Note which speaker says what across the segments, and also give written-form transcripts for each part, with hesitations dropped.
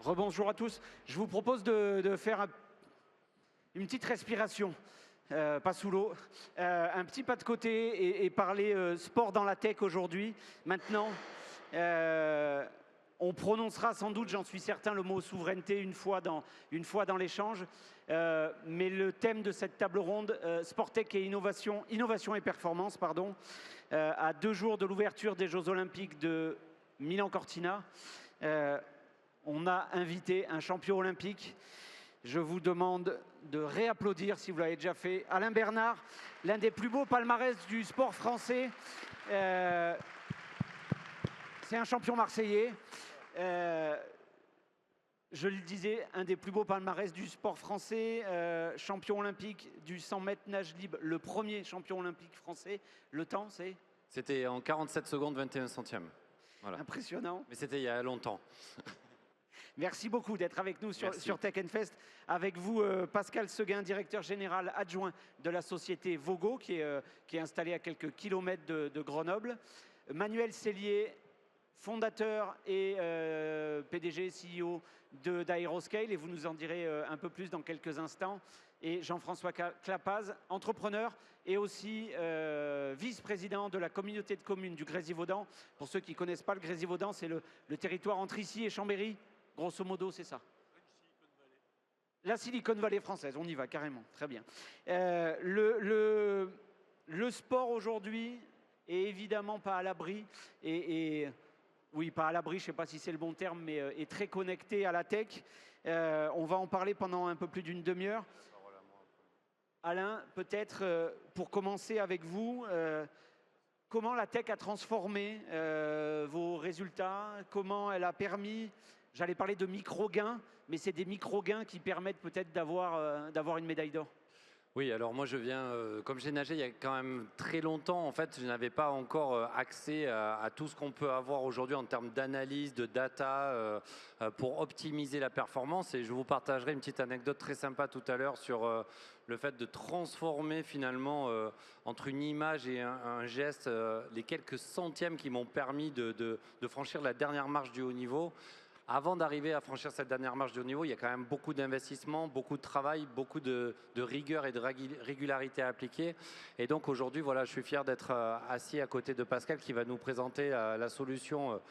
Speaker 1: Rebonjour à tous. Je vous propose de faire une petite respiration, pas sous l'eau, un petit pas de côté et parler sport dans la tech aujourd'hui. Maintenant, on prononcera sans doute, j'en suis certain, le mot souveraineté une fois dans l'échange. Mais le thème de cette table ronde, sport tech et innovation et performance, pardon, à 2 jours de l'ouverture des Jeux Olympiques de Milan-Cortina. On a invité un champion olympique. Je vous demande de réapplaudir, si vous l'avez déjà fait, Alain Bernard, l'un des plus beaux palmarès du sport français. C'est un champion marseillais. Je le disais, un des plus beaux palmarès du sport français, champion olympique du 100 mètres nage libre, le premier champion olympique français. Le temps, c'est
Speaker 2: C'était en 47 secondes 21 centièmes. Voilà.
Speaker 1: Impressionnant.
Speaker 2: Mais c'était il y a longtemps.
Speaker 1: Merci beaucoup d'être avec nous sur Tech Fest. Avec vous, Pascal Seguin, directeur général adjoint de la société Vogo, qui est installée à quelques kilomètres de Grenoble. Manuel Cellier, fondateur et PDG, CEO d'Aeroscale, et vous nous en direz un peu plus dans quelques instants. Et Jean-François Clapaz, entrepreneur et aussi vice-président de la communauté de communes du Grésivaudan. Pour ceux qui ne connaissent pas, le Grésivaudan, c'est le territoire entre ici et Chambéry. Grosso modo, c'est ça. La Silicon Valley française, on y va carrément, très bien. Le sport aujourd'hui est évidemment pas à l'abri, oui, pas à l'abri, je ne sais pas si c'est le bon terme, mais est très connecté à la tech. On va en parler pendant un peu plus d'une demi-heure. Alain, peut-être pour commencer avec vous, comment la tech a transformé vos résultats? Comment elle a permis, j'allais parler de micro-gains, mais c'est des micro-gains qui permettent peut-être d'avoir une médaille d'or?
Speaker 2: Oui, alors moi je viens, comme j'ai nagé il y a quand même très longtemps, en fait, je n'avais pas encore accès à tout ce qu'on peut avoir aujourd'hui en termes d'analyse, de data, pour optimiser la performance. Et je vous partagerai une petite anecdote très sympa tout à l'heure sur le fait de transformer finalement entre une image et un geste les quelques centièmes qui m'ont permis de franchir la dernière marche du haut niveau. Avant d'arriver à franchir cette dernière marche de haut niveau, il y a quand même beaucoup d'investissement, beaucoup de travail, beaucoup de rigueur et de régularité à appliquer. Et donc aujourd'hui, voilà, je suis fier d'être assis à côté de Pascal qui va nous présenter la solution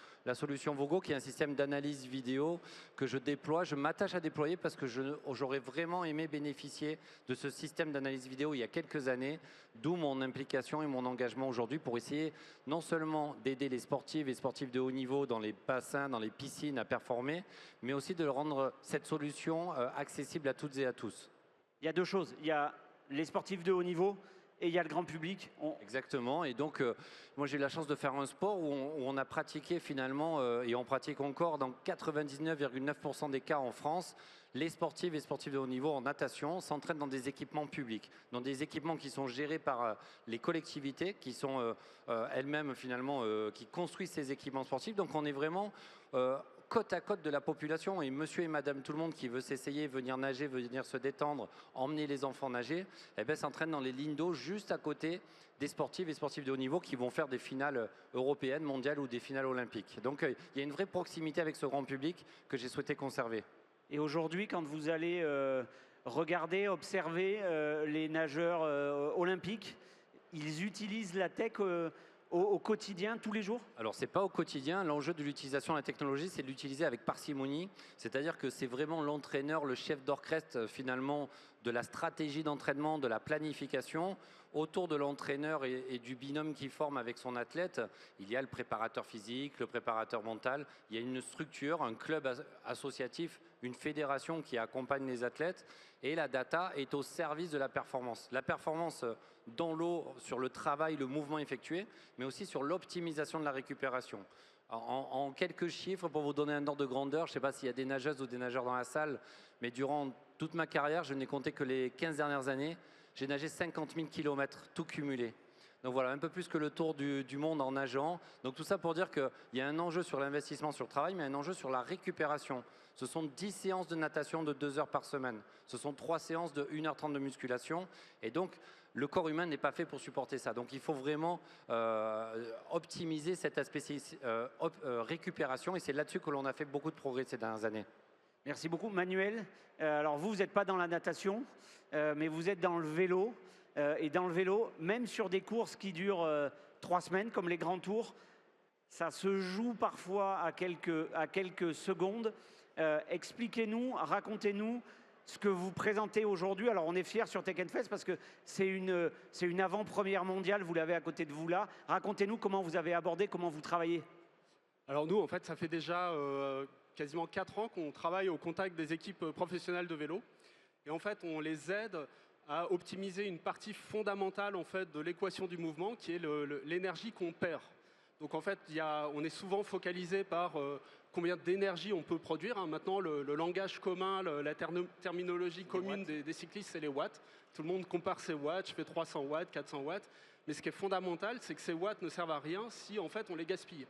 Speaker 2: Vogo, qui est un système d'analyse vidéo que je déploie. Je m'attache à déployer parce que j'aurais vraiment aimé bénéficier de ce système d'analyse vidéo il y a quelques années, d'où mon implication et mon engagement aujourd'hui pour essayer non seulement d'aider les sportives et sportifs de haut niveau dans les bassins, dans les piscines à performer, mais aussi de rendre cette solution accessible à toutes et à tous.
Speaker 1: Il y a deux choses. Il y a les sportifs de haut niveau et il y a le grand public.
Speaker 2: Exactement. Et donc, moi, j'ai eu la chance de faire un sport où on a pratiqué finalement, et on pratique encore dans 99,9% des cas en France, les sportifs et sportifs de haut niveau en natation s'entraînent dans des équipements publics, dans des équipements qui sont gérés par les collectivités, qui sont elles-mêmes finalement, qui construisent ces équipements sportifs. Donc, on est vraiment côte à côte de la population, et monsieur et madame tout le monde qui veut s'essayer, venir nager, venir se détendre, emmener les enfants nager, eh bien, s'entraînent dans les lignes d'eau juste à côté des sportifs et sportifs de haut niveau qui vont faire des finales européennes, mondiales ou des finales olympiques. Donc il y a une vraie proximité avec ce grand public que j'ai souhaité conserver.
Speaker 1: Et aujourd'hui, quand vous allez regarder, observer les nageurs olympiques, ils utilisent la tech au quotidien, tous les jours?
Speaker 2: Alors, ce n'est pas au quotidien. L'enjeu de l'utilisation de la technologie, c'est de l'utiliser avec parcimonie. C'est-à-dire que c'est vraiment l'entraîneur, le chef d'orchestre, finalement, de la stratégie d'entraînement, de la planification. Autour de l'entraîneur et du binôme qu'il forme avec son athlète, il y a le préparateur physique, le préparateur mental. Il y a une structure, un club associatif, une fédération qui accompagne les athlètes. Et la data est au service de la performance. La performance dans l'eau, sur le travail, le mouvement effectué, mais aussi sur l'optimisation de la récupération. En quelques chiffres, pour vous donner un ordre de grandeur, je ne sais pas s'il y a des nageuses ou des nageurs dans la salle, mais durant toute ma carrière, je n'ai compté que les 15 dernières années, j'ai nagé 50 000 km, tout cumulé. Donc voilà, un peu plus que le tour du monde en nageant. Donc tout ça pour dire qu'il y a un enjeu sur l'investissement sur le travail, mais un enjeu sur la récupération. Ce sont 10 séances de natation de 2 heures par semaine. Ce sont 3 séances de 1h30 de musculation. Et donc, le corps humain n'est pas fait pour supporter ça. Donc il faut vraiment optimiser cet aspect récupération. Et c'est là-dessus que l'on a fait beaucoup de progrès ces dernières années.
Speaker 1: Merci beaucoup. Manuel, alors vous n'êtes pas dans la natation, mais vous êtes dans le vélo. Et dans le vélo, même sur des courses qui durent 3 semaines, comme les grands tours, ça se joue parfois à quelques secondes. Expliquez-nous, racontez-nous ce que vous présentez aujourd'hui. Alors on est fiers sur Tech Fest parce que c'est une avant-première mondiale, vous l'avez à côté de vous là. Racontez-nous comment vous avez abordé, comment vous travaillez.
Speaker 3: Alors nous, en fait, ça fait déjà quasiment 4 ans qu'on travaille au contact des équipes professionnelles de vélo. Et en fait, on les aide à optimiser une partie fondamentale en fait, de l'équation du mouvement, qui est l'énergie qu'on perd. Donc en fait, on est souvent focalisé par combien d'énergie on peut produire. Hein. Maintenant, le langage commun, la terminologie commune des cyclistes, c'est les watts. Tout le monde compare ses watts, je fais 300 watts, 400 watts. Mais ce qui est fondamental, c'est que ces watts ne servent à rien si en fait on les gaspille.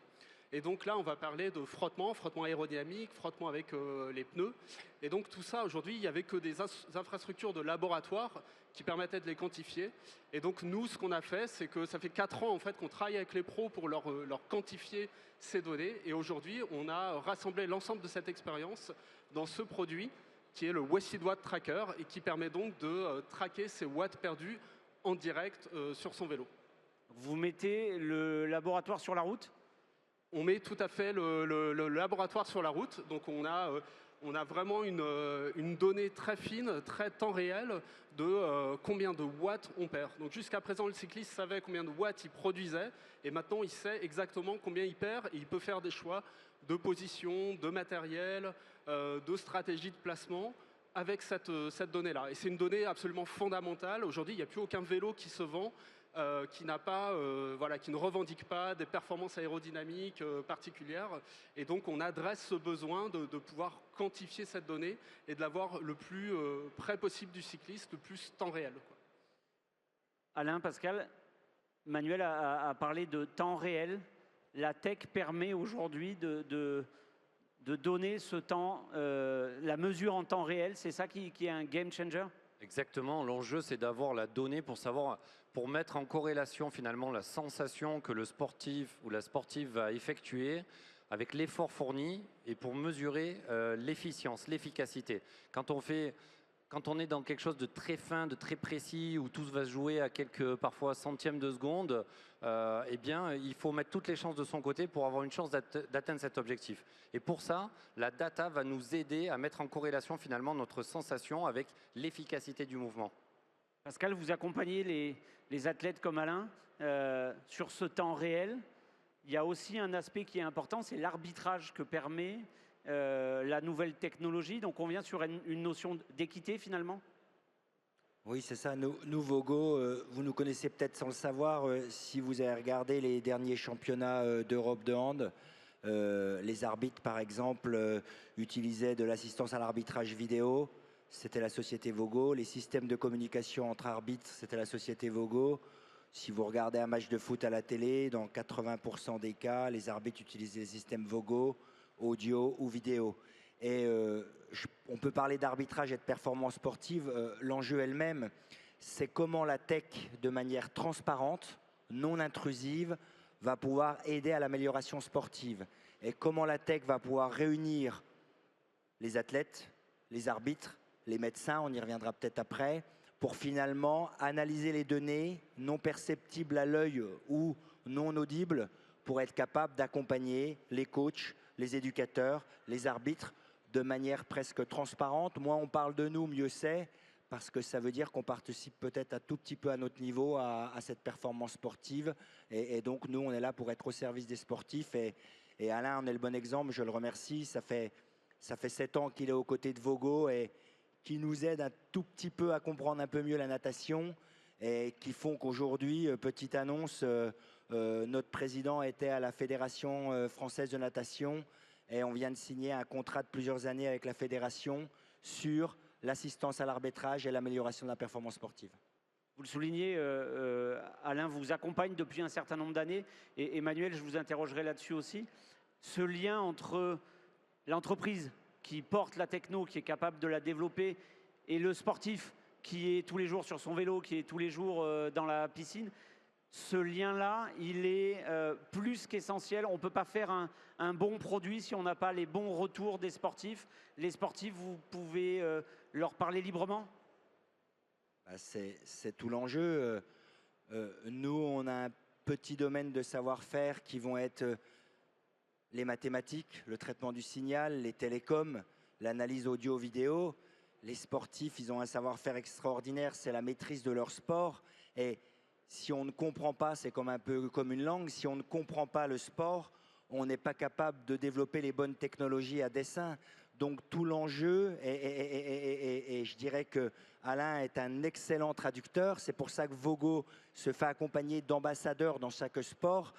Speaker 3: Et donc là, on va parler de frottement aérodynamique, frottement avec les pneus. Et donc tout ça, aujourd'hui, il n'y avait que des infrastructures de laboratoire qui permettaient de les quantifier. Et donc nous, ce qu'on a fait, c'est que ça fait 4 ans en fait, qu'on travaille avec les pros pour leur quantifier ces données. Et aujourd'hui, on a rassemblé l'ensemble de cette expérience dans ce produit qui est le Wasted Watt Tracker et qui permet donc de traquer ces watts perdus en direct sur son vélo.
Speaker 1: Vous mettez le laboratoire sur la route ?
Speaker 3: On met tout à fait le laboratoire sur la route. Donc on a vraiment une donnée très fine, très temps réel de combien de watts on perd. Donc jusqu'à présent, le cycliste savait combien de watts il produisait et maintenant il sait exactement combien il perd et il peut faire des choix de position, de matériel, de stratégie de placement avec cette donnée-là. Et c'est une donnée absolument fondamentale. Aujourd'hui, il n'y a plus aucun vélo qui se vend qui ne revendique pas des performances aérodynamiques particulières. Et donc, on adresse ce besoin de pouvoir quantifier cette donnée et de l'avoir le plus près possible du cycliste, le plus temps réel. Quoi.
Speaker 1: Alain, Pascal, Manuel a parlé de temps réel. La tech permet aujourd'hui de donner ce temps, la mesure en temps réel. C'est ça qui est un game changer ?
Speaker 2: Exactement, l'enjeu c'est d'avoir la donnée pour mettre en corrélation finalement la sensation que le sportif ou la sportive va effectuer avec l'effort fourni et pour mesurer l'efficience, l'efficacité. Quand on est dans quelque chose de très fin, de très précis, où tout va se jouer à quelques parfois centièmes de seconde, eh bien, il faut mettre toutes les chances de son côté pour avoir une chance d'atteindre cet objectif. Et pour ça, la data va nous aider à mettre en corrélation finalement notre sensation avec l'efficacité du mouvement.
Speaker 1: Pascal, vous accompagnez les athlètes comme Alain sur ce temps réel. Il y a aussi un aspect qui est important, c'est l'arbitrage que permet la nouvelle technologie. Donc on vient sur une notion d'équité finalement.
Speaker 4: Oui, c'est ça. Nous, Vogo, vous nous connaissez peut-être sans le savoir. Si vous avez regardé les derniers championnats d'Europe de hand, les arbitres, par exemple, utilisaient de l'assistance à l'arbitrage vidéo. C'était la société Vogo. Les systèmes de communication entre arbitres, c'était la société Vogo. Si vous regardez un match de foot à la télé, dans 80% des cas, les arbitres utilisent les systèmes Vogo, audio ou vidéo. Et on peut parler d'arbitrage et de performance sportive. L'enjeu elle-même, c'est comment la tech, de manière transparente, non intrusive, va pouvoir aider à l'amélioration sportive. Et comment la tech va pouvoir réunir les athlètes, les arbitres, les médecins, on y reviendra peut-être après, pour finalement analyser les données non perceptibles à l'œil ou non audibles pour être capable d'accompagner les coachs, les éducateurs, les arbitres de manière presque transparente. Moins on parle de nous, mieux c'est, parce que ça veut dire qu'on participe peut-être un tout petit peu à notre niveau à cette performance sportive. Et donc nous, on est là pour être au service des sportifs. Et Alain en est le bon exemple, je le remercie. Ça fait 7 ans qu'il est aux côtés de Vogo et qui nous aide un tout petit peu à comprendre un peu mieux la natation et qui font qu'aujourd'hui, petite annonce, notre président était à la Fédération française de natation et on vient de signer un contrat de plusieurs années avec la fédération sur l'assistance à l'arbitrage et l'amélioration de la performance sportive.
Speaker 1: Vous le soulignez, Alain vous accompagne depuis un certain nombre d'années et Emmanuel, je vous interrogerai là-dessus aussi. Ce lien entre l'entreprise qui porte la techno, qui est capable de la développer, et le sportif qui est tous les jours sur son vélo, qui est tous les jours dans la piscine. ce lien-là, il est plus qu'essentiel. On ne peut pas faire un bon produit si on n'a pas les bons retours des sportifs. Les sportifs, vous pouvez leur parler librement?
Speaker 4: Bah, c'est tout l'enjeu. Nous, on a un petit domaine de savoir-faire qui vont être les mathématiques, le traitement du signal, les télécoms, l'analyse audio-vidéo. Les sportifs, ils ont un savoir-faire extraordinaire, c'est la maîtrise de leur sport. Et si on ne comprend pas, c'est comme un peu comme une langue, si on ne comprend pas le sport, on n'est pas capable de développer les bonnes technologies à dessein. Donc tout l'enjeu, et je dirais que Alain est un excellent traducteur, c'est pour ça que Vogo se fait accompagner d'ambassadeurs dans chaque sport.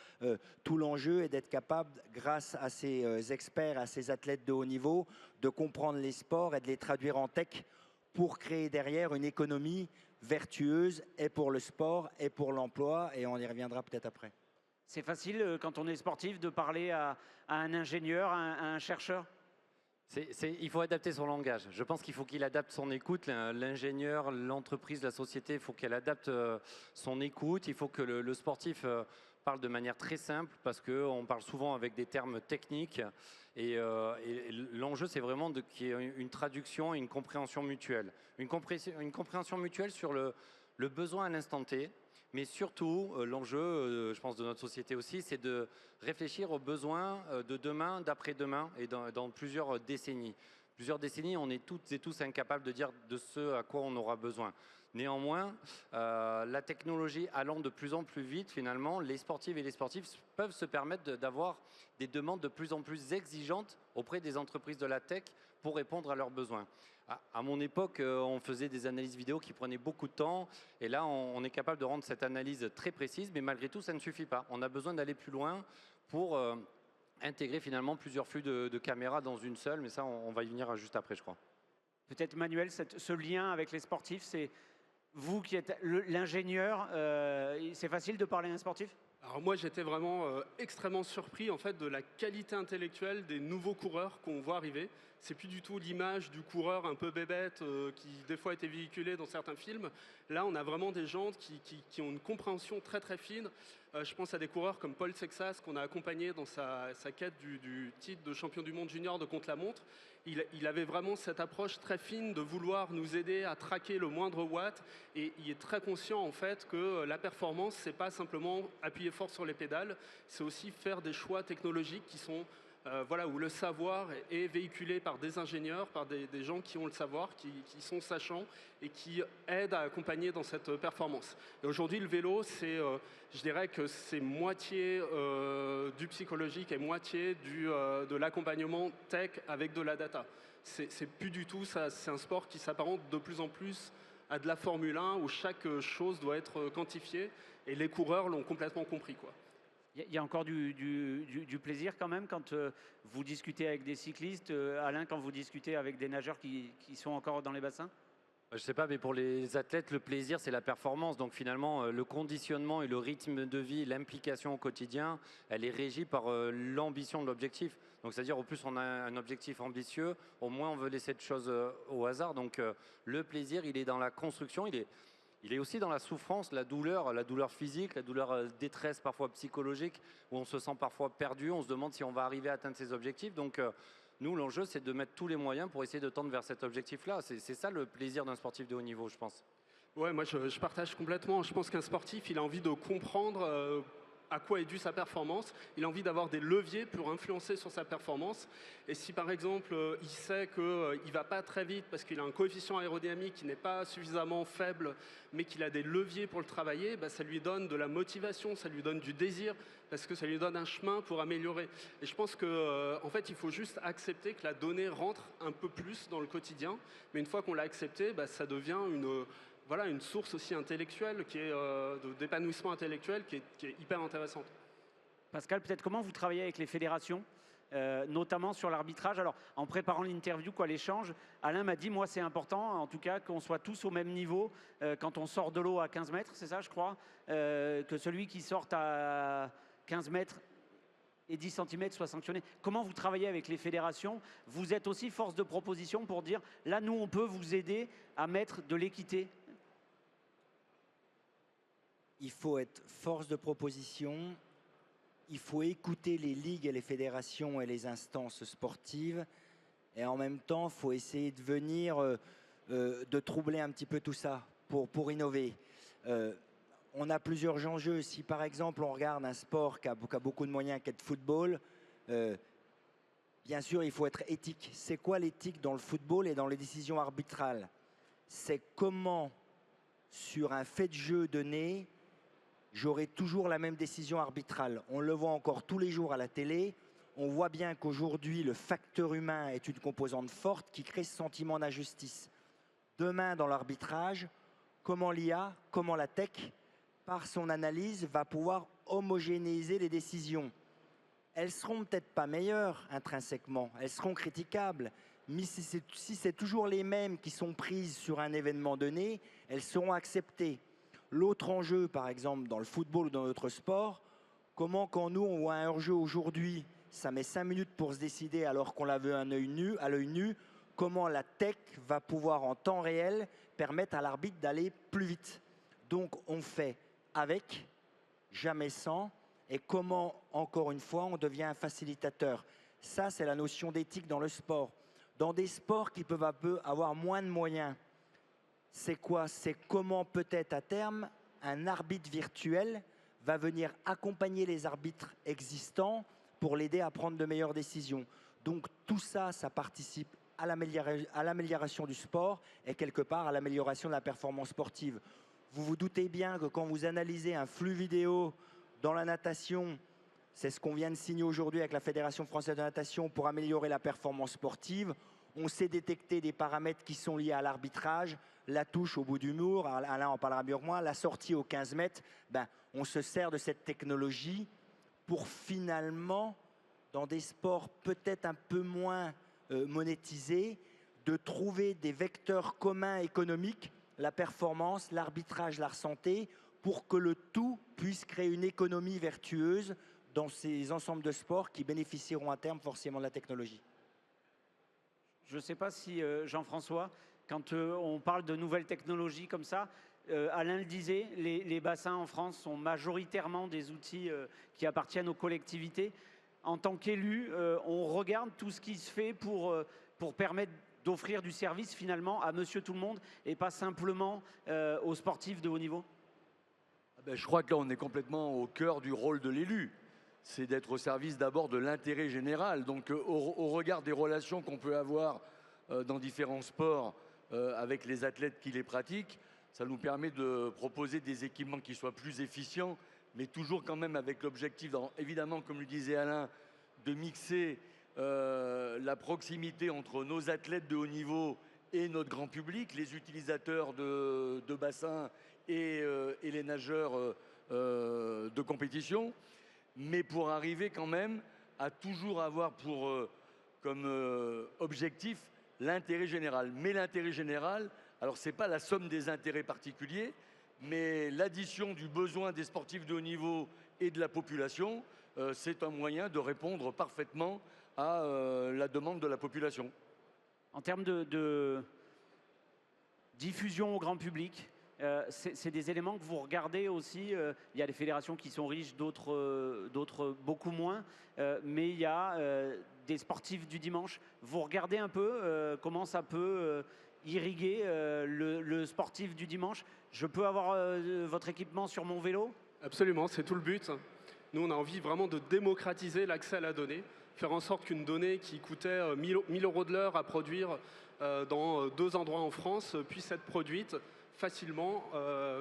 Speaker 4: Tout l'enjeu est d'être capable, grâce à ces experts, à ces athlètes de haut niveau, de comprendre les sports et de les traduire en tech pour créer derrière une économie vertueuse et pour le sport et pour l'emploi, et on y reviendra peut-être après.
Speaker 1: C'est facile, quand on est sportif, de parler à un ingénieur, à un chercheur?
Speaker 2: Il faut adapter son langage. Je pense qu'il faut qu'il adapte son écoute. L'ingénieur, l'entreprise, la société, il faut qu'elle adapte son écoute. Il faut que le sportif parle de manière très simple parce qu'on parle souvent avec des termes techniques. Et l'enjeu, c'est vraiment qu'il y ait une traduction et une compréhension mutuelle. Une compréhension mutuelle sur le besoin à l'instant T. Mais surtout, l'enjeu, je pense, de notre société aussi, c'est de réfléchir aux besoins de demain, d'après-demain et dans plusieurs décennies. Plusieurs décennies, on est toutes et tous incapables de dire de ce à quoi on aura besoin. Néanmoins, la technologie allant de plus en plus vite, finalement, les sportives et les sportifs peuvent se permettre d'avoir des demandes de plus en plus exigeantes auprès des entreprises de la tech pour répondre à leurs besoins. À mon époque, on faisait des analyses vidéo qui prenaient beaucoup de temps. Et là, on est capable de rendre cette analyse très précise. Mais malgré tout, ça ne suffit pas. On a besoin d'aller plus loin pour intégrer finalement plusieurs flux de caméras dans une seule. Mais ça, on va y venir juste après, je crois.
Speaker 1: Peut-être Manuel, ce lien avec les sportifs, c'est vous qui êtes l'ingénieur. C'est facile de parler à un sportif?
Speaker 3: Alors moi, j'étais vraiment extrêmement surpris en fait de la qualité intellectuelle des nouveaux coureurs qu'on voit arriver. C'est plus du tout l'image du coureur un peu bébête qui des fois était véhiculée dans certains films. Là, on a vraiment des gens qui ont une compréhension très très fine. Je pense à des coureurs comme Paul Sexas qu'on a accompagné dans sa quête du titre de champion du monde junior de contre-la-montre. Il avait vraiment cette approche très fine de vouloir nous aider à traquer le moindre watt, et il est très conscient en fait que la performance, c'est pas simplement appuyer fort sur les pédales, c'est aussi faire des choix technologiques qui sont voilà, où le savoir est véhiculé par des ingénieurs, par des gens qui ont le savoir, qui sont sachants et qui aident à accompagner dans cette performance. Et aujourd'hui, le vélo, je dirais que c'est moitié du psychologique et moitié de l'accompagnement tech avec de la data. C'est plus du tout ça, c'est un sport qui s'apparente de plus en plus à de la Formule 1 où chaque chose doit être quantifiée, et les coureurs l'ont complètement compris, quoi.
Speaker 1: Il y a encore du plaisir quand même quand vous discutez avec des cyclistes. Alain, quand vous discutez avec des nageurs qui sont encore dans les bassins?
Speaker 2: Je ne sais pas, mais pour les athlètes, le plaisir, c'est la performance. Donc finalement, le conditionnement et le rythme de vie, l'implication au quotidien, elle est régie par l'ambition de l'objectif. Donc c'est-à-dire, au plus on a un objectif ambitieux, au moins on veut laisser de choses au hasard. Donc le plaisir, il est dans la construction, il est aussi dans la souffrance, la douleur physique, la douleur détresse parfois psychologique, où on se sent parfois perdu, on se demande si on va arriver à atteindre ses objectifs. Donc nous, l'enjeu, c'est de mettre tous les moyens pour essayer de tendre vers cet objectif-là. C'est ça le plaisir d'un sportif de haut niveau, je pense.
Speaker 3: Ouais, moi je partage complètement. Je pense qu'un sportif, il a envie de comprendre à quoi est due sa performance. Il a envie d'avoir des leviers pour influencer sur sa performance. Et si par exemple, il sait qu'il ne va pas très vite parce qu'il a un coefficient aérodynamique qui n'est pas suffisamment faible, mais qu'il a des leviers pour le travailler, bah, ça lui donne de la motivation, ça lui donne du désir, parce que ça lui donne un chemin pour améliorer. Et je pense qu'en fait, il faut juste accepter que la donnée rentre un peu plus dans le quotidien. Mais une fois qu'on l'a accepté, bah, ça devient une source aussi intellectuelle, qui est d'épanouissement intellectuel, qui est hyper intéressante.
Speaker 1: Pascal, peut-être comment vous travaillez avec les fédérations, notamment sur l'arbitrage? Alors, en préparant l'interview, l'échange, Alain m'a dit, moi c'est important, en tout cas, qu'on soit tous au même niveau quand on sort de l'eau à 15 mètres, c'est ça je crois, que celui qui sort à 15 mètres et 10 cm soit sanctionné. Comment vous travaillez avec les fédérations? Vous êtes aussi force de proposition pour dire, là nous on peut vous aider à mettre de l'équité?
Speaker 4: il faut être force de proposition, il faut écouter les ligues et les fédérations et les instances sportives, et en même temps, il faut essayer de venir, de troubler un petit peu tout ça pour innover. On a plusieurs enjeux. Si par exemple on regarde un sport qui a beaucoup de moyens, qui est le football, bien sûr il faut être éthique. C'est quoi l'éthique dans le football et dans les décisions arbitrales? C'est comment, sur un fait de jeu donné, j'aurai toujours la même décision arbitrale. On le voit encore tous les jours à la télé. On voit bien qu'aujourd'hui, le facteur humain est une composante forte qui crée ce sentiment d'injustice. Demain, dans l'arbitrage, comment l'IA, comment la tech, par son analyse, va pouvoir homogénéiser les décisions. Elles seront peut-être pas meilleures intrinsèquement, elles seront critiquables, mais si c'est toujours les mêmes qui sont prises sur un événement donné, elles seront acceptées. L'autre enjeu, par exemple, dans le football ou dans notre sport, comment quand nous, on voit un hors-jeu aujourd'hui, ça met 5 minutes pour se décider alors qu'on l'a vu à l'œil nu, comment la tech va pouvoir en temps réel permettre à l'arbitre d'aller plus vite. Donc on fait avec, jamais sans, et comment, encore une fois, on devient un facilitateur. Ça, c'est la notion d'éthique dans le sport. Dans des sports qui peuvent avoir moins de moyens, c'est quoi? C'est comment peut-être à terme, un arbitre virtuel va venir accompagner les arbitres existants pour l'aider à prendre de meilleures décisions. Donc tout ça, ça participe à l'amélioration du sport et quelque part à l'amélioration de la performance sportive. Vous vous doutez bien que quand vous analysez un flux vidéo dans la natation, c'est ce qu'on vient de signer aujourd'hui avec la Fédération française de natation pour améliorer la performance sportive. On sait détecter des paramètres qui sont liés à l'arbitrage, la touche au bout du mur, Alain en parlera mieux que moi, la sortie aux 15 mètres. On se sert de cette technologie pour finalement, dans des sports peut-être un peu moins monétisés, de trouver des vecteurs communs économiques, la performance, l'arbitrage, la santé, pour que le tout puisse créer une économie vertueuse dans ces ensembles de sports qui bénéficieront à terme forcément de la technologie.
Speaker 1: Je ne sais pas si, Jean-François, quand on parle de nouvelles technologies comme ça, Alain le disait, les bassins en France sont majoritairement des outils qui appartiennent aux collectivités. En tant qu'élu, on regarde tout ce qui se fait pour permettre d'offrir du service finalement à monsieur tout le monde et pas simplement aux sportifs de haut niveau.
Speaker 5: Je crois que là, on est complètement au cœur du rôle de l'élu. C'est d'être au service d'abord de l'intérêt général. Donc au regard des relations qu'on peut avoir dans différents sports avec les athlètes qui les pratiquent, ça nous permet de proposer des équipements qui soient plus efficients, mais toujours quand même avec l'objectif, évidemment, comme le disait Alain, de mixer la proximité entre nos athlètes de haut niveau et notre grand public, les utilisateurs de bassins et les nageurs de compétition, mais pour arriver quand même à toujours avoir comme objectif l'intérêt général. Mais l'intérêt général, alors ce n'est pas la somme des intérêts particuliers, mais l'addition du besoin des sportifs de haut niveau et de la population, c'est un moyen de répondre parfaitement à la demande de la population.
Speaker 1: En termes de diffusion au grand public, c'est des éléments que vous regardez aussi. Il y a des fédérations qui sont riches, d'autres beaucoup moins. Mais il y a des sportifs du dimanche. Vous regardez un peu comment ça peut irriguer le sportif du dimanche. Je peux avoir votre équipement sur mon vélo?
Speaker 3: Absolument, c'est tout le but. Nous, on a envie vraiment de démocratiser l'accès à la donnée, faire en sorte qu'une donnée qui coûtait 1 000 € de l'heure à produire dans 2 endroits en France puisse être produite facilement,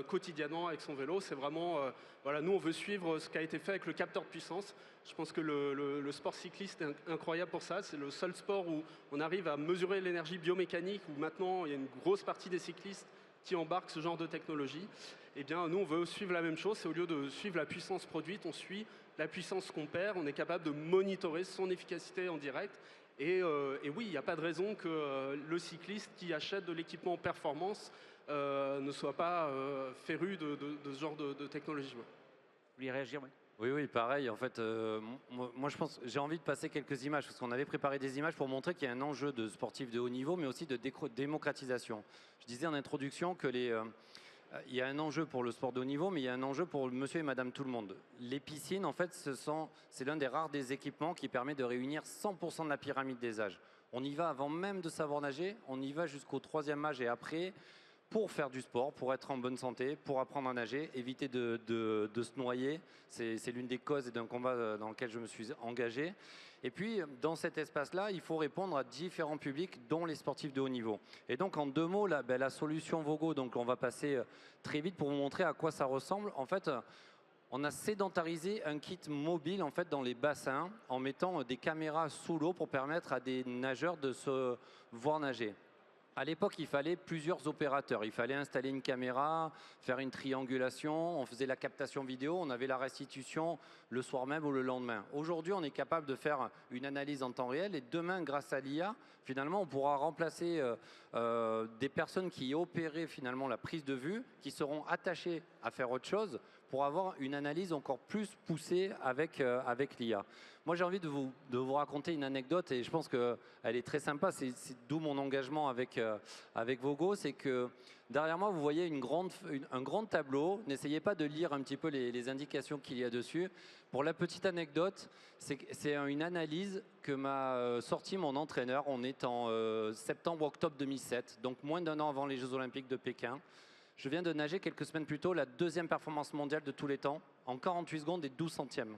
Speaker 3: quotidiennement avec son vélo. C'est vraiment, voilà, nous on veut suivre ce qui a été fait avec le capteur de puissance. Je pense que le sport cycliste est incroyable pour ça. C'est le seul sport où on arrive à mesurer l'énergie biomécanique, où maintenant il y a une grosse partie des cyclistes qui embarquent ce genre de technologie. Eh bien, nous on veut suivre la même chose. C'est au lieu de suivre la puissance produite, on suit la puissance qu'on perd. On est capable de monitorer son efficacité en direct. Et oui, il n'y a pas de raison que le cycliste qui achète de l'équipement en performance ne soit pas féru de ce genre de technologie.
Speaker 1: Vous voulez réagir? Oui.
Speaker 2: Oui, pareil. En fait, moi, je pense, j'ai envie de passer quelques images parce qu'on avait préparé des images pour montrer qu'il y a un enjeu de sportifs de haut niveau, mais aussi de démocratisation. Je disais en introduction que Il y a un enjeu pour le sport de haut niveau, mais il y a un enjeu pour monsieur et madame tout le monde. Les piscines, en fait, c'est l'un des rares des équipements qui permet de réunir 100% de la pyramide des âges. On y va avant même de savoir nager, on y va jusqu'au 3e âge et après pour faire du sport, pour être en bonne santé, pour apprendre à nager, éviter de se noyer. C'est l'une des causes d'un combat dans lequel je me suis engagé. Et puis, dans cet espace-là, il faut répondre à différents publics, dont les sportifs de haut niveau. Et donc, en 2 mots, la solution Vogo, donc on va passer très vite pour vous montrer à quoi ça ressemble. En fait, on a sédentarisé un kit mobile en fait, dans les bassins en mettant des caméras sous l'eau pour permettre à des nageurs de se voir nager. À l'époque, il fallait plusieurs opérateurs. Il fallait installer une caméra, faire une triangulation, on faisait la captation vidéo, on avait la restitution le soir même ou le lendemain. Aujourd'hui, on est capable de faire une analyse en temps réel et demain, grâce à l'IA, finalement, on pourra remplacer des personnes qui opéraient finalement la prise de vue, qui seront attachées à faire autre chose pour avoir une analyse encore plus poussée avec l'IA. Moi, j'ai envie de vous raconter une anecdote et je pense qu'elle est très sympa. C'est d'où mon engagement avec Vogo. C'est que derrière moi, vous voyez un grand tableau. N'essayez pas de lire un petit peu les indications qu'il y a dessus. Pour la petite anecdote, c'est une analyse que m'a sorti mon entraîneur. On est en septembre-octobre 2007, donc moins d'1 an avant les Jeux Olympiques de Pékin. Je viens de nager quelques semaines plus tôt la 2e performance mondiale de tous les temps, en 48 secondes et 12 centièmes.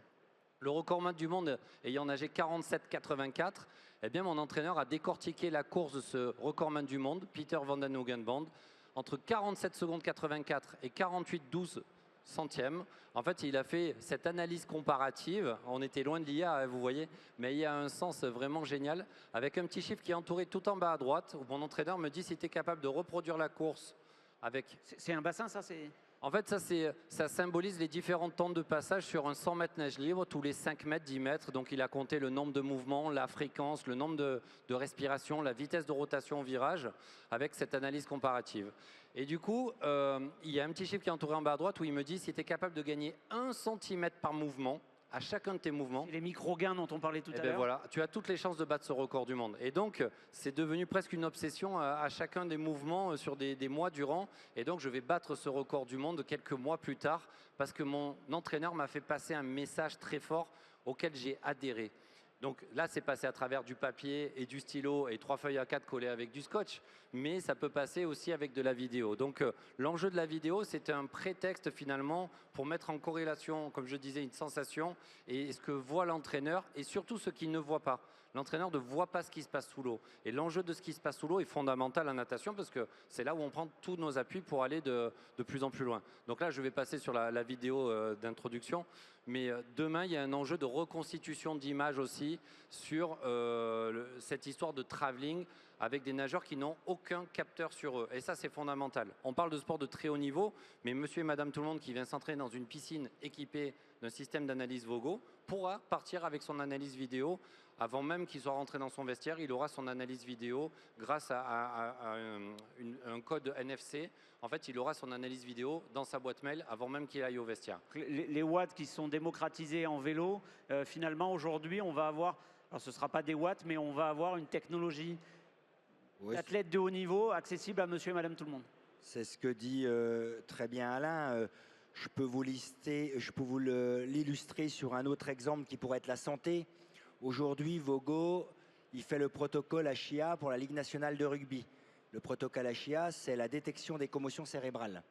Speaker 2: Le recordman du monde ayant nagé 47,84, eh bien mon entraîneur a décortiqué la course de ce recordman du monde, Peter Van den Hoogenband, entre 47 secondes 84 et 48,12 centièmes. En fait, il a fait cette analyse comparative. On était loin de l'IA, vous voyez, mais il y a un sens vraiment génial, avec un petit chiffre qui est entouré tout en bas à droite, où mon entraîneur me dit si tu es capable de reproduire la course avec...
Speaker 1: C'est un bassin, ça
Speaker 2: En fait, ça symbolise les différents temps de passage sur un 100 mètres nage libre, tous les 5 mètres, 10 mètres. Donc, il a compté le nombre de mouvements, la fréquence, le nombre de respirations, la vitesse de rotation au virage, avec cette analyse comparative. Et du coup, il y a un petit chiffre qui est entouré en bas à droite où il me dit si tu es capable de gagner 1 centimètre par mouvement, à chacun de tes mouvements.
Speaker 1: Les micro-gains dont on parlait tout à l'heure.
Speaker 2: Voilà, tu as toutes les chances de battre ce record du monde. Et donc, c'est devenu presque une obsession à chacun des mouvements sur des mois durant. Et donc, je vais battre ce record du monde quelques mois plus tard parce que mon entraîneur m'a fait passer un message très fort auquel j'ai adhéré. Donc là, c'est passé à travers du papier et du stylo et 3 feuilles A4 collées avec du scotch, mais ça peut passer aussi avec de la vidéo. Donc l'enjeu de la vidéo, c'est un prétexte finalement pour mettre en corrélation, comme je disais, une sensation et ce que voit l'entraîneur et surtout ce qu'il ne voit pas. L'entraîneur ne voit pas ce qui se passe sous l'eau. Et l'enjeu de ce qui se passe sous l'eau est fondamental en natation parce que c'est là où on prend tous nos appuis pour aller de plus en plus loin. Donc là, je vais passer sur la vidéo d'introduction. Mais demain, il y a un enjeu de reconstitution d'image aussi sur cette histoire de travelling avec des nageurs qui n'ont aucun capteur sur eux. Et ça, c'est fondamental. On parle de sport de très haut niveau, mais monsieur et madame tout le monde qui vient s'entraîner dans une piscine équipée d'un système d'analyse Vogo pourra partir avec son analyse vidéo. Avant même qu'il soit rentré dans son vestiaire, il aura son analyse vidéo grâce à un code NFC. En fait, il aura son analyse vidéo dans sa boîte mail avant même qu'il aille au vestiaire.
Speaker 1: Les watts qui sont démocratisés en vélo, finalement, aujourd'hui, on va avoir, alors ce ne sera pas des watts, mais on va avoir une technologie d'athlète de haut niveau accessible à monsieur et madame tout le monde.
Speaker 4: C'est ce que dit très bien Alain. Je peux vous l'illustrer sur un autre exemple qui pourrait être la santé. Aujourd'hui, Vogo, il fait le protocole HIA pour la Ligue nationale de rugby. Le protocole HIA, c'est la détection des commotions cérébrales.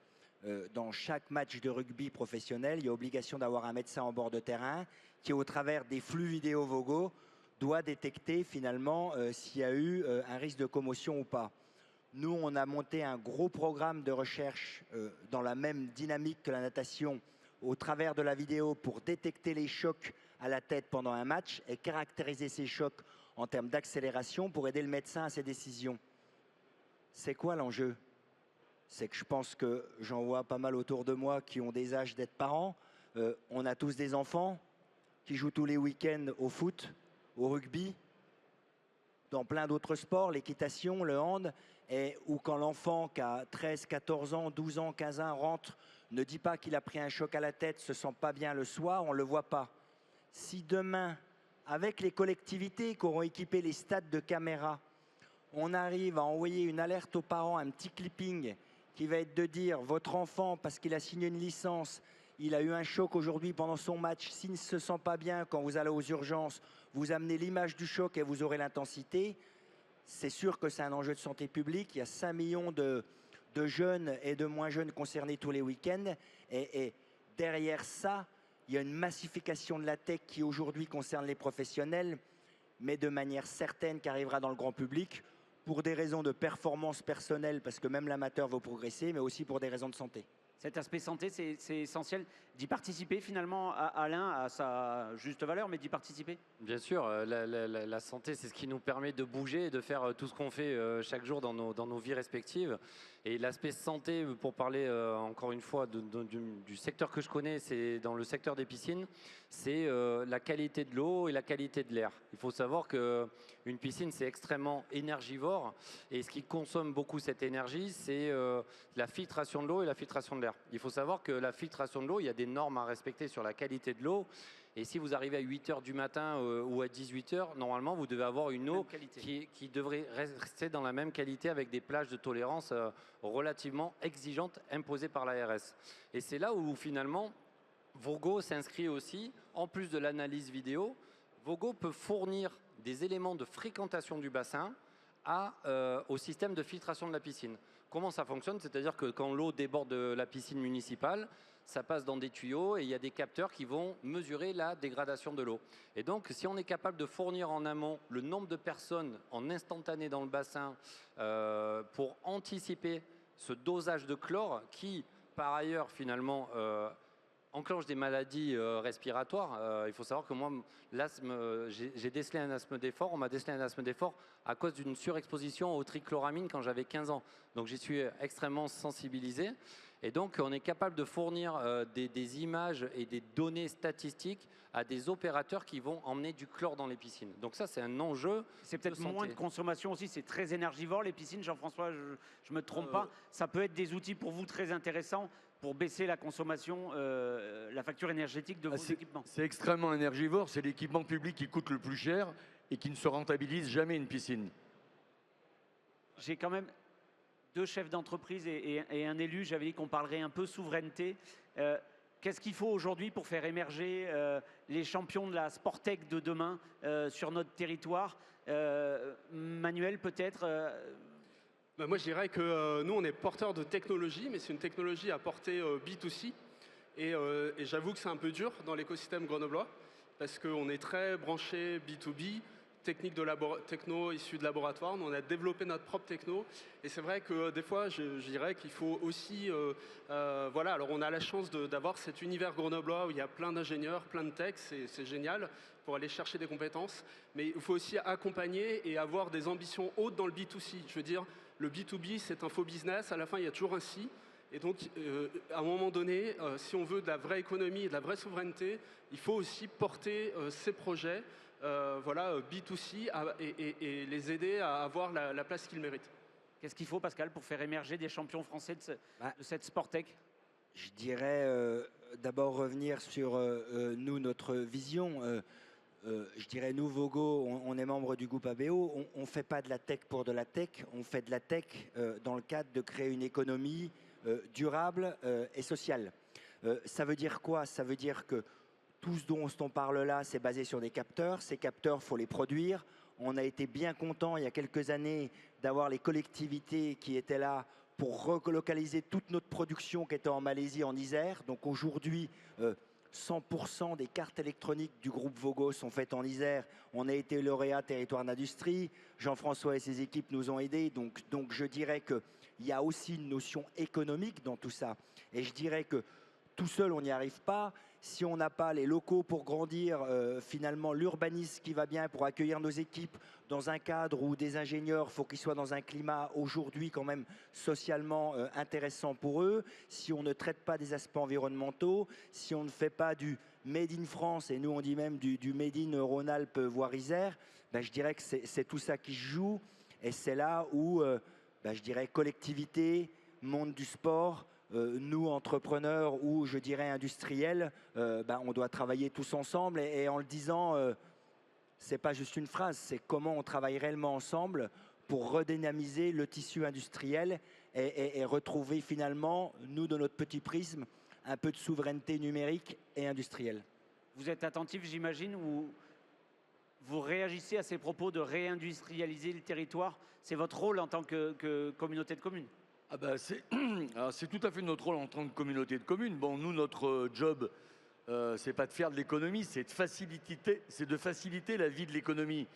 Speaker 4: Dans chaque match de rugby professionnel, il y a obligation d'avoir un médecin en bord de terrain qui, au travers des flux vidéo Vogo, doit détecter finalement s'il y a eu un risque de commotion ou pas. Nous, on a monté un gros programme de recherche dans la même dynamique que la natation au travers de la vidéo pour détecter les chocs à la tête pendant un match et caractériser ces chocs en termes d'accélération pour aider le médecin à ses décisions. C'est quoi l'enjeu? C'est que je pense que j'en vois pas mal autour de moi qui ont des âges d'être parents. On a tous des enfants qui jouent tous les week-ends au foot, au rugby, dans plein d'autres sports, l'équitation, le hand, ou quand l'enfant qui a 13, 14 ans, 12 ans, 15 ans rentre, ne dit pas qu'il a pris un choc à la tête, se sent pas bien le soir, on ne le voit pas. Si demain, avec les collectivités qui auront équipé les stades de caméras, on arrive à envoyer une alerte aux parents, un petit clipping qui va être de dire votre enfant, parce qu'il a signé une licence, il a eu un choc aujourd'hui pendant son match, s'il ne se sent pas bien quand vous allez aux urgences, vous amenez l'image du choc et vous aurez l'intensité. C'est sûr que c'est un enjeu de santé publique. Il y a 5 millions de jeunes et de moins jeunes concernés tous les week-ends. Et derrière ça, il y a une massification de la tech qui aujourd'hui concerne les professionnels, mais de manière certaine qui arrivera dans le grand public pour des raisons de performance personnelle, parce que même l'amateur va progresser, mais aussi pour des raisons de santé.
Speaker 1: Cet aspect santé, c'est essentiel d'y participer finalement, Alain, à sa juste valeur, mais d'y participer.
Speaker 2: Bien sûr, la santé, c'est ce qui nous permet de bouger et de faire tout ce qu'on fait chaque jour dans nos vies respectives. Et l'aspect santé, pour parler encore une fois du secteur que je connais, c'est dans le secteur des piscines, c'est la qualité de l'eau et la qualité de l'air. Il faut savoir qu'une piscine, c'est extrêmement énergivore. Et ce qui consomme beaucoup cette énergie, c'est la filtration de l'eau et la filtration de l'air. Il faut savoir que la filtration de l'eau, il y a des normes à respecter sur la qualité de l'eau. Et si vous arrivez à 8 h du matin ou à 18 h, normalement, vous devez avoir une eau qui devrait rester dans la même qualité avec des plages de tolérance relativement exigeantes imposées par l'ARS. Et c'est là où finalement, Vogo s'inscrit aussi, en plus de l'analyse vidéo, Vogo peut fournir des éléments de fréquentation du bassin au système de filtration de la piscine. Comment ça fonctionne? C'est-à-dire que quand l'eau déborde de la piscine municipale, ça passe dans des tuyaux et il y a des capteurs qui vont mesurer la dégradation de l'eau. Et donc, si on est capable de fournir en amont le nombre de personnes en instantané dans le bassin pour anticiper ce dosage de chlore qui, par ailleurs, finalement, enclenche des maladies respiratoires. Il faut savoir que moi, l'asthme, j'ai décelé un asthme d'effort. On m'a décelé un asthme d'effort à cause d'une surexposition au trichloramine quand j'avais 15 ans. Donc, j'y suis extrêmement sensibilisé. Et donc, on est capable de fournir des images et des données statistiques à des opérateurs qui vont emmener du chlore dans les piscines. Donc ça, c'est un enjeu.
Speaker 1: C'est peut-être moins de consommation aussi, c'est très énergivore les piscines, Jean-François, je ne me trompe pas. Ça peut être des outils pour vous très intéressants pour baisser la consommation, la facture énergétique de vos équipements.
Speaker 5: C'est extrêmement énergivore, c'est l'équipement public qui coûte le plus cher et qui ne se rentabilise jamais une piscine.
Speaker 1: J'ai quand même 2 chefs d'entreprise et un élu, j'avais dit qu'on parlerait un peu souveraineté. Qu'est-ce qu'il faut aujourd'hui pour faire émerger les champions de la Sporttech de demain sur notre territoire? Manuel, peut-être
Speaker 3: Moi, je dirais que nous, on est porteurs de technologie, mais c'est une technologie à portée B2C. Et j'avoue que c'est un peu dur dans l'écosystème grenoblois, parce qu'on est très branché B2B, techno issues de laboratoire. Nous, on a développé notre propre techno. Et c'est vrai que des fois, je dirais qu'il faut aussi... voilà, alors on a la chance d'avoir cet univers grenoblois où il y a plein d'ingénieurs, plein de techs, c'est génial pour aller chercher des compétences. Mais il faut aussi accompagner et avoir des ambitions hautes dans le B2C. Je veux dire, le B2B, c'est un faux business. À la fin, il y a toujours un si. Et donc, à un moment donné, si on veut de la vraie économie et de la vraie souveraineté, il faut aussi porter ces projets voilà, B2C et les aider à avoir la place qu'ils méritent.
Speaker 1: Qu'est-ce qu'il faut, Pascal, pour faire émerger des champions français de cette Sporttech?
Speaker 4: Je dirais d'abord revenir sur nous, notre vision. Je dirais, nous, Vogo, on est membre du groupe ABO. On ne fait pas de la tech pour de la tech. On fait de la tech dans le cadre de créer une économie durable et sociale. Ça veut dire quoi? Ça veut dire que tout ce dont on parle là, c'est basé sur des capteurs. Ces capteurs, il faut les produire. On a été bien content il y a quelques années d'avoir les collectivités qui étaient là pour relocaliser toute notre production qui était en Malaisie, en Isère. Donc aujourd'hui, 100% des cartes électroniques du groupe Vogo sont faites en Isère. On a été lauréat territoire d'industrie. Jean-François et ses équipes nous ont aidés. Donc je dirais qu'il y a aussi une notion économique dans tout ça. Et je dirais que tout seul, on n'y arrive pas. Si on n'a pas les locaux pour grandir, finalement, l'urbanisme qui va bien pour accueillir nos équipes dans un cadre où des ingénieurs, il faut qu'ils soient dans un climat aujourd'hui quand même socialement intéressant pour eux. Si on ne traite pas des aspects environnementaux, si on ne fait pas du Made in France, et nous on dit même du Made in Rhône-Alpes, voire Isère, ben, je dirais que c'est tout ça qui se joue. Et c'est là où, je dirais, collectivité, monde du sport, nous, entrepreneurs ou je dirais industriels, on doit travailler tous ensemble. Et en le disant, ce n'est pas juste une phrase, c'est comment on travaille réellement ensemble pour redynamiser le tissu industriel et retrouver finalement, nous, de notre petit prisme, un peu de souveraineté numérique et industrielle.
Speaker 1: Vous êtes attentif, j'imagine, ou vous réagissez à ces propos de réindustrialiser le territoire. C'est votre rôle en tant que communauté de communes.
Speaker 5: Ah bah c'est tout à fait notre rôle en tant que communauté de communes. Bon, nous, notre job, c'est pas de faire de l'économie, c'est de faciliter la vie de l'économie.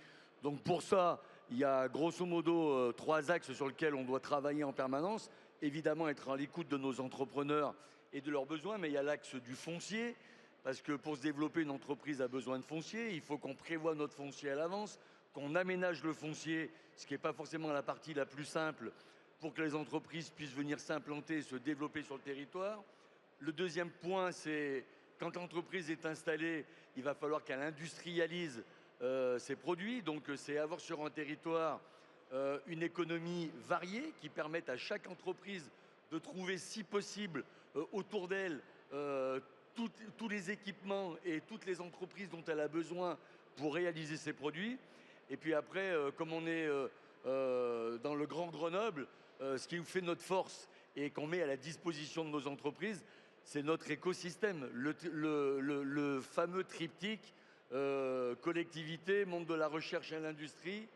Speaker 5: Donc pour ça, il y a grosso modo 3 axes sur lesquels on doit travailler en permanence. Évidemment, être à l'écoute de nos entrepreneurs et de leurs besoins, mais il y a l'axe du foncier, parce que pour se développer, une entreprise a besoin de foncier. Il faut qu'on prévoie notre foncier à l'avance, qu'on aménage le foncier, ce qui n'est pas forcément la partie la plus simple, pour que les entreprises puissent venir s'implanter et se développer sur le territoire. Le deuxième point, c'est quand l'entreprise est installée, il va falloir qu'elle industrialise ses produits. Donc c'est avoir sur un territoire une économie variée qui permette à chaque entreprise de trouver, si possible, autour d'elle tous les équipements et toutes les entreprises dont elle a besoin pour réaliser ses produits. Et puis après, comme on est dans le Grand Grenoble, ce qui fait notre force et qu'on met à la disposition de nos entreprises, c'est notre écosystème, le fameux triptyque collectivité, monde de la recherche et l'industrie,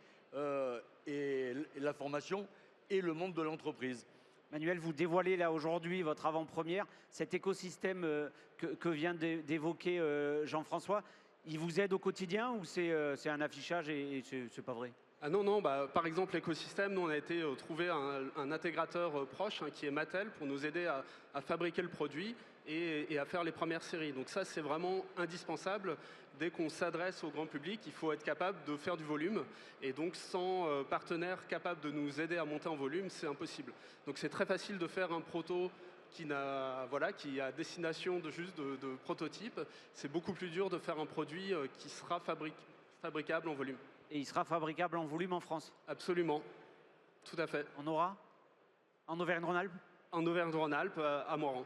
Speaker 5: et la formation et le monde de l'entreprise.
Speaker 1: Manuel, vous dévoilez là aujourd'hui votre avant-première, cet écosystème que vient d'évoquer Jean-François. Il vous aide au quotidien ou c'est un affichage et c'est pas vrai?
Speaker 3: Ah non, non, par exemple, l'écosystème, nous on a été trouver un intégrateur proche qui est Mattel pour nous aider à fabriquer le produit et à faire les premières séries. Donc ça, c'est vraiment indispensable. Dès qu'on s'adresse au grand public, il faut être capable de faire du volume. Et donc sans partenaire capable de nous aider à monter en volume, c'est impossible. Donc c'est très facile de faire un proto qui a destination de prototype. C'est beaucoup plus dur de faire un produit qui sera fabricable en volume.
Speaker 1: Et il sera fabricable en volume en France?
Speaker 3: Absolument, tout à fait.
Speaker 1: On aura? En Auvergne-Rhône-Alpes?
Speaker 3: En Auvergne-Rhône-Alpes, à Moran.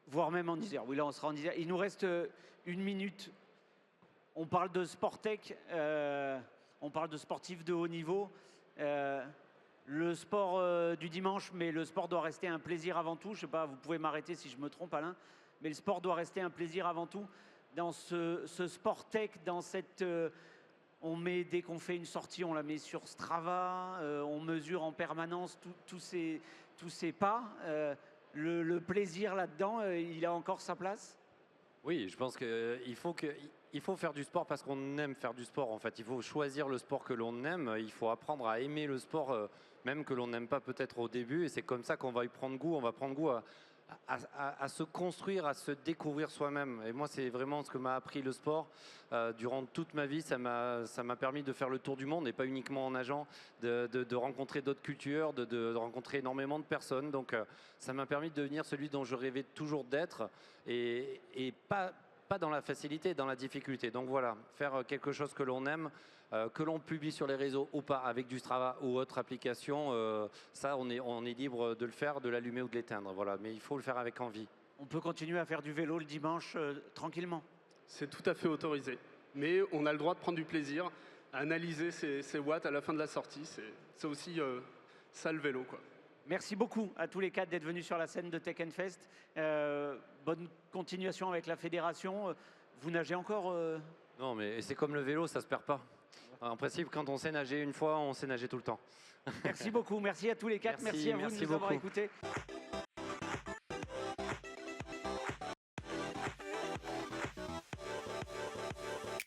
Speaker 1: Voire même en Isère. Oui, là, on sera en Isère. Il nous reste 1 minute. On parle de Sportech, on parle de sportifs de haut niveau. Le sport du dimanche, mais le sport doit rester un plaisir avant tout. Je sais pas, vous pouvez m'arrêter si je me trompe, Alain, mais le sport doit rester un plaisir avant tout. Dans ce Sportech, dans cette... dès qu'on fait une sortie, on la met sur Strava, on mesure en permanence tous ces pas. Le plaisir là-dedans, il a encore sa place?
Speaker 2: Oui, je pense qu'il faut faire du sport parce qu'on aime faire du sport. En fait, il faut choisir le sport que l'on aime. Il faut apprendre à aimer le sport, même que l'on n'aime pas peut-être au début. Et c'est comme ça qu'on va y prendre goût. On va prendre goût à se construire, à se découvrir soi-même. Et moi, c'est vraiment ce que m'a appris le sport. Durant toute ma vie, ça m'a permis de faire le tour du monde, et pas uniquement en nageant, de rencontrer d'autres cultures, de rencontrer énormément de personnes. Donc, ça m'a permis de devenir celui dont je rêvais toujours d'être, et pas dans la facilité, dans la difficulté. Donc voilà, faire quelque chose que l'on aime, que l'on publie sur les réseaux ou pas, avec du Strava ou autre application, ça, on est libre de le faire, de l'allumer ou de l'éteindre. Voilà. Mais il faut le faire avec envie.
Speaker 1: On peut continuer à faire du vélo le dimanche tranquillement?
Speaker 3: C'est tout à fait autorisé. Mais on a le droit de prendre du plaisir, à analyser ses watts à la fin de la sortie. C'est aussi ça le vélo, quoi.
Speaker 1: Merci beaucoup à tous les 4 d'être venus sur la scène de Tech Fest. Bonne continuation avec la fédération. Vous nagez encore
Speaker 2: Non, mais c'est comme le vélo, ça se perd pas. En principe, quand on sait nager une fois, on sait nager tout le temps.
Speaker 1: Merci beaucoup. Merci à tous les 4. Merci à vous de nous avoir écoutés.